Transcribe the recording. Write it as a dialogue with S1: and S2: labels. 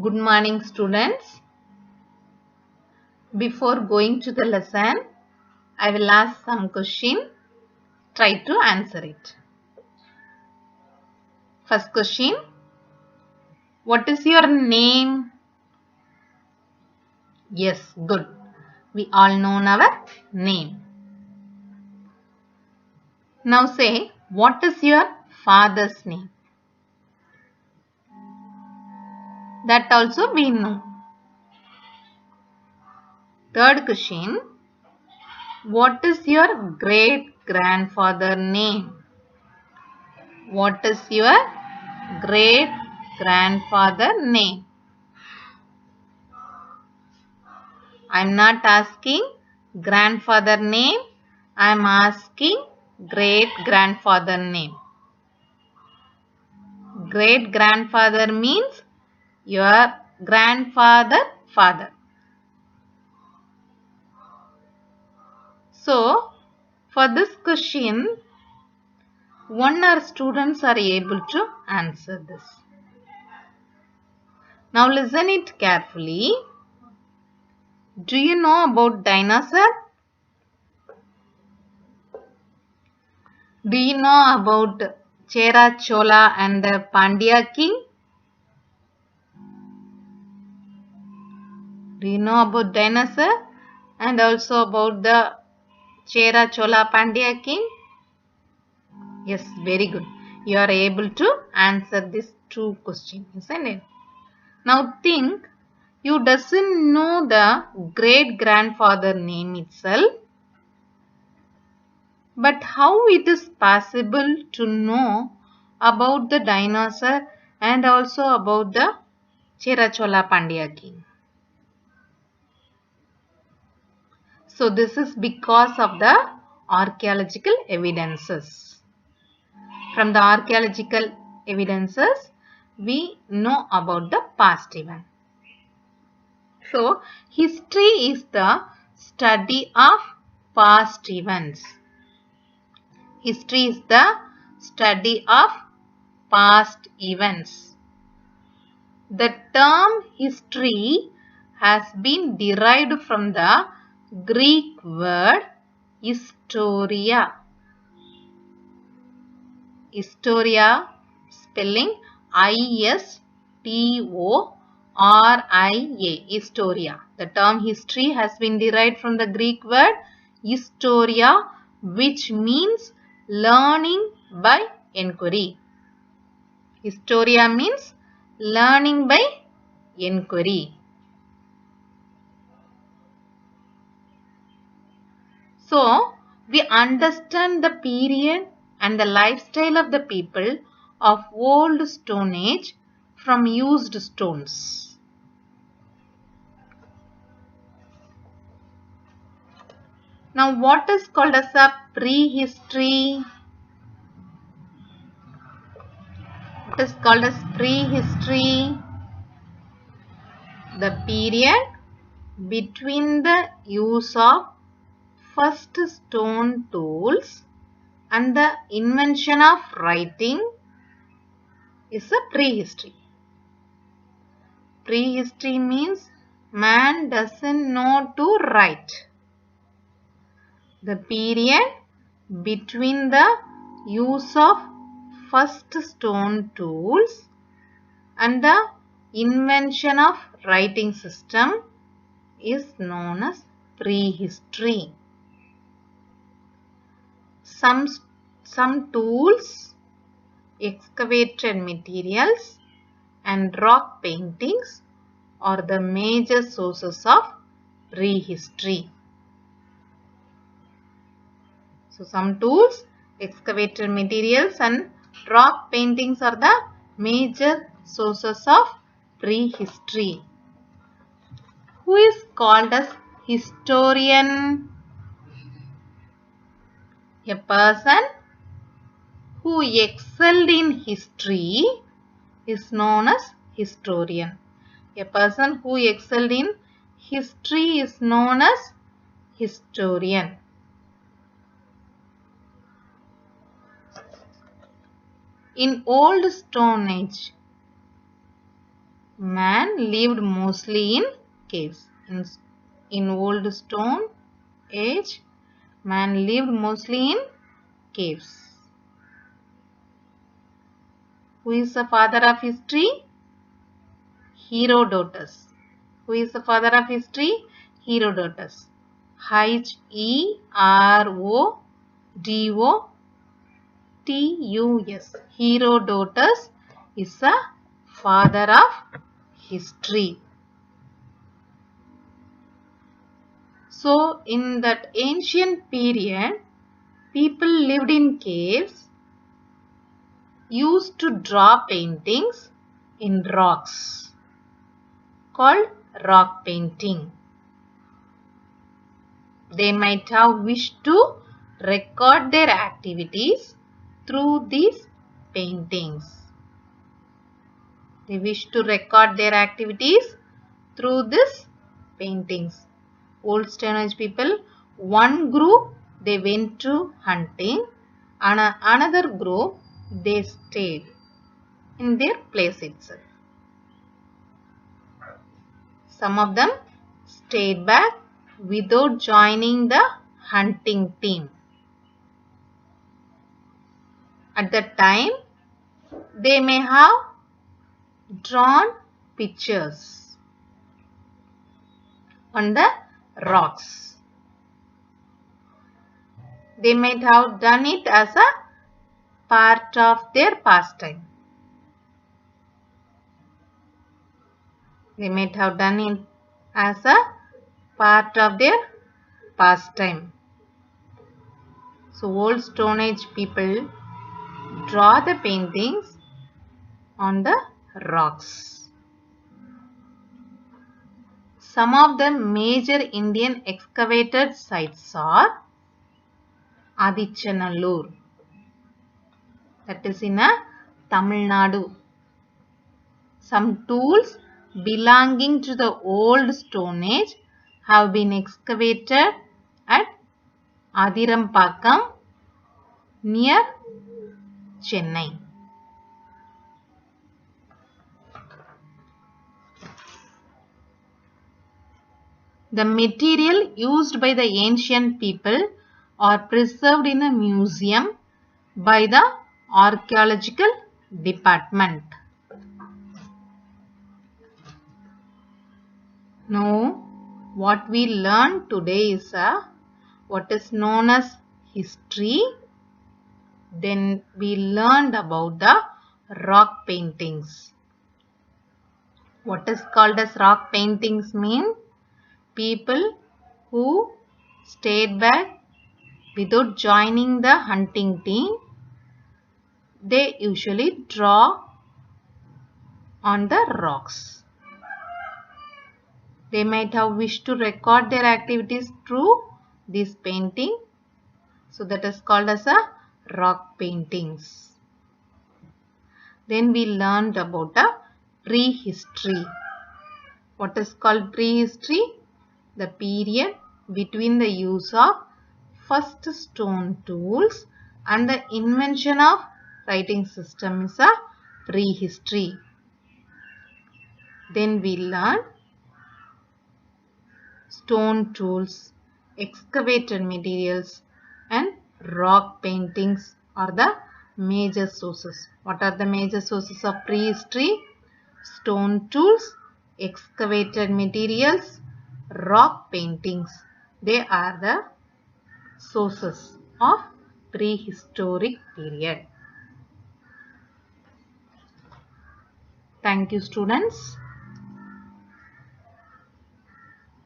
S1: Good morning, students. Before going to the lesson, I will ask some question. Try to answer it. First question. What is your name? Yes, good. We all know our name. Now say, what is your father's name? That also we know. Third question. What is your great-grandfather name? What is your great-grandfather name? I am not asking grandfather name. I am asking great-grandfather name. Great-grandfather means your grandfather father. So, for this question, one or students are able to answer this. Now listen it carefully. Do you know about dinosaur? Do you know about Chera Chola and the Pandya king? Do you know about dinosaur and also about the Chera Chola Pandya king? Yes, very good. You are able to answer these two questions, isn't it? Now think, you doesn't know the great grandfather name itself, but how it is possible to know about the dinosaur and also about the Chera Chola Pandya king? So this is because of the archaeological evidences. From the archaeological evidences, we know about the past event. So history is the study of past events. History is the study of past events. The term history has been derived from the Greek word historia. Historia, spelling I-S-T-O-R-I-A, historia. The term history has been derived from the Greek word historia, which means learning by inquiry. Historia means learning by inquiry. So, we understand the period and the lifestyle of the people of old Stone Age from used stones. Now, what is called as a prehistory? What is called as prehistory? The period between the use of first stone tools and the invention of writing is a prehistory. Prehistory means man doesn't know to write. The period between the use of first stone tools and the invention of writing system is known as prehistory. Some tools, excavated materials and rock paintings are the major sources of prehistory. So some tools, excavated materials and rock paintings are the major sources of prehistory. Who is called as historian? A person who excelled in history is known as historian. A person who excelled in history is known as historian. In Old Stone Age, Man lived mostly in caves. In old stone age, man lived mostly in caves. Who is the father of history? Herodotus. Who is the father of history? Herodotus. Herodotus. Herodotus is the father of history. So, in that ancient period, people lived in caves, used to draw paintings in rocks, called rock painting. They might have wished to record their activities through these paintings. They wish to record their activities through these paintings. Old Stone Age people, one group they went to hunting, and another group they stayed in their place itself. Some of them stayed back without joining the hunting team. At that time, they may have drawn pictures on the rocks. They might have done it as a part of their pastime. They might have done it as a part of their pastime. So, old Stone Age people draw the paintings on the rocks. Some of the major Indian excavated sites are Adichanallur, that is in Tamil Nadu. Some tools belonging to the old Stone Age have been excavated at Adirampakkam near Chennai. The material used by the ancient people are preserved in a museum by the archaeological department. Now, what we learned today is what is known as history. Then we learned about the rock paintings. What is called as rock paintings mean? People who stayed back without joining the hunting team, they usually draw on the rocks. They might have wished to record their activities through this painting. So that is called as a rock paintings. Then we learned about a prehistory. What is called prehistory? The period between the use of first stone tools and the invention of writing system is a prehistory. Then we learn stone tools, excavated materials and rock paintings are the major sources. What are the major sources of prehistory? Stone tools, excavated materials, rock paintings. They are the sources of prehistoric period. Thank you, students.